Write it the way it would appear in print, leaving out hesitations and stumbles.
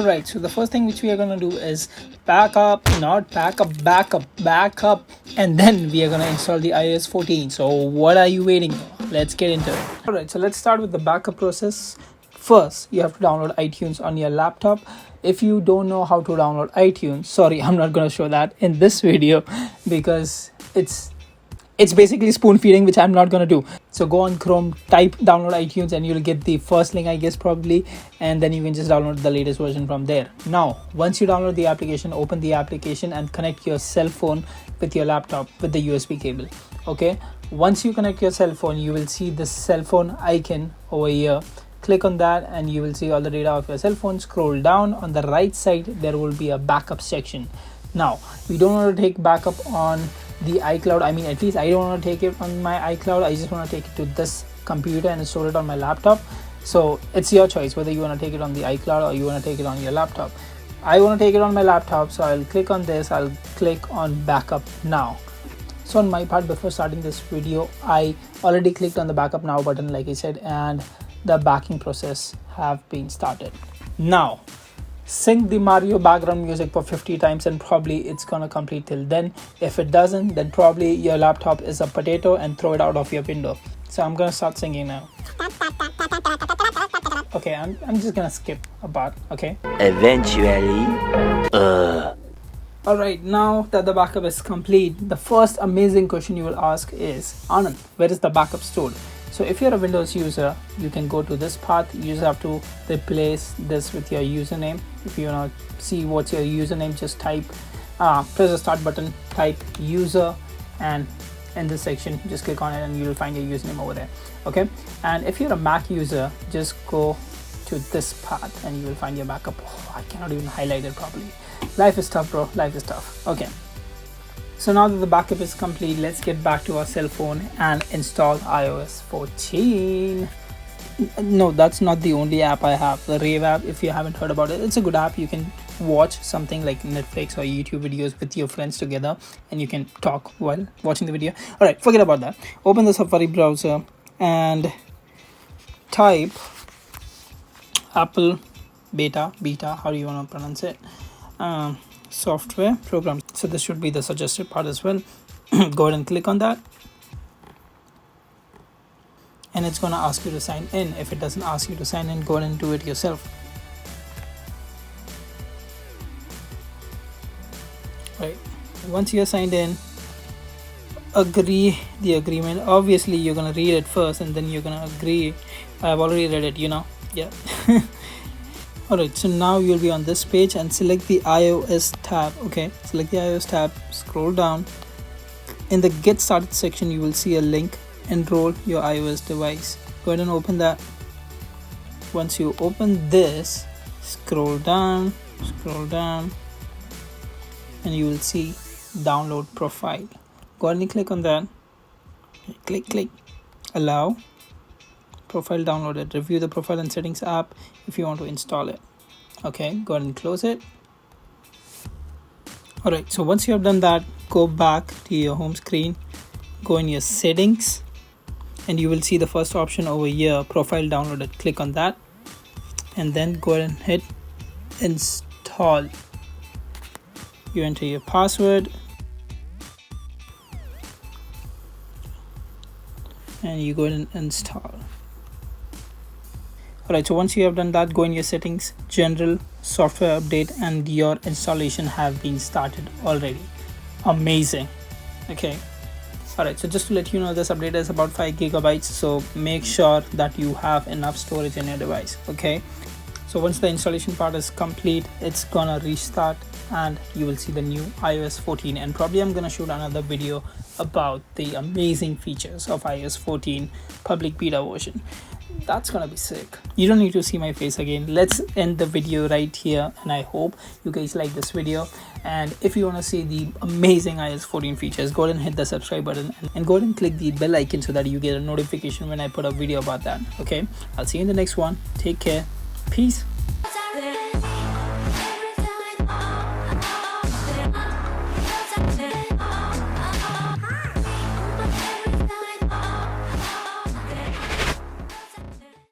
Alright, so the first thing which we are gonna do is backup, and then we are gonna install the iOS 14. So what are you waiting for? Let's get into it. Alright, so let's start with the backup process. First, you have to download iTunes on your laptop. If you don't know how to download iTunes, sorry, I'm not gonna show that in this video because it's basically spoon feeding, which I'm not gonna do. So go on Chrome, type download iTunes, and you'll get the first link, I guess, probably, and then you can just download the latest version from there. Now, once you download the application, open the application and connect your cell phone with your laptop with the USB cable. Okay, once you connect your cell phone, you will see this cell phone icon over here. Click on that and you will see all the data of your cell phone. Scroll down. On the right side there will be a backup section. Now, we don't want to take backup on the iCloud. I mean, at least I don't want to take it on my iCloud. I just want to take it to this computer and store it on my laptop. So it's your choice whether you want to take it on the iCloud or you want to take it on your laptop. I want to take it on my laptop, so I'll click on this. I'll click on backup now. So on my part, before starting this video, I already clicked on the backup now button, like I said, and the backing process have been started. Now, sync the Mario background music for 50 times and probably it's gonna complete till then. If it doesn't, then probably your laptop is a potato and throw it out of your window. So I'm gonna start singing now. Okay, I'm just gonna skip a part, okay? Eventually. Alright, now that the backup is complete, the first amazing question you will ask is, Anand, where is the backup stored? So if you're a Windows user, you can go to this path. You just have to replace this with your username. If you want to see what's your username, just type, press the start button, type user, and in this section, just click on it and you'll find your username over there. Okay. And if you're a Mac user, just go to this path and you will find your backup. Oh, I cannot even highlight it properly. Life is tough, bro. Life is tough. Okay. So now that the backup is complete, let's get back to our cell phone and install iOS 14. No, that's not the only app I have. The Rave app, if you haven't heard about it, it's a good app. You can watch something like Netflix or YouTube videos with your friends together and you can talk while watching the video. All right, forget about that. Open the Safari browser and type Apple beta, how do you want to pronounce it? Software program. So this should be the suggested part as well. Go ahead and click on that and it's going to ask you to sign in. If it doesn't ask you to sign in, go ahead and do it yourself. Right, once you're signed in, agree the agreement. Obviously you're going to read it first and then you're going to agree. I've already read it, you know. Yeah. Alright, so now you'll be on this page and select the iOS tab. Okay, select the iOS tab, scroll down. In the get started section, you will see a link, enroll your iOS device. Go ahead and open that. Once you open this, scroll down, and you will see download profile. Go ahead and click on that. Click, allow. Profile downloaded. Review the profile and settings app if you want to install it. Okay, go ahead and close it. Alright, so once you have done that, go back to your home screen, go in your settings, and you will see the first option over here, profile downloaded. Click on that and then go ahead and hit install. You enter your password and you go ahead and install. Alright, so once you have done that, go in your settings, general, software update, and your installation have been started already. Amazing. Okay. Alright, so just to let you know, this update is about 5 gigabytes, so make sure that you have enough storage in your device. Okay. So once the installation part is complete, it's gonna restart and you will see the new iOS 14, and probably I'm gonna shoot another video about the amazing features of iOS 14 public beta version. That's gonna be sick. You don't need to see my face again. Let's end the video right here, and I hope you guys like this video. And if you want to see the amazing iOS 14 features, go ahead and hit the subscribe button and go ahead and click the bell icon so that you get a notification when I put a video about that. Okay, I'll see you in the next one. Take care. Peace.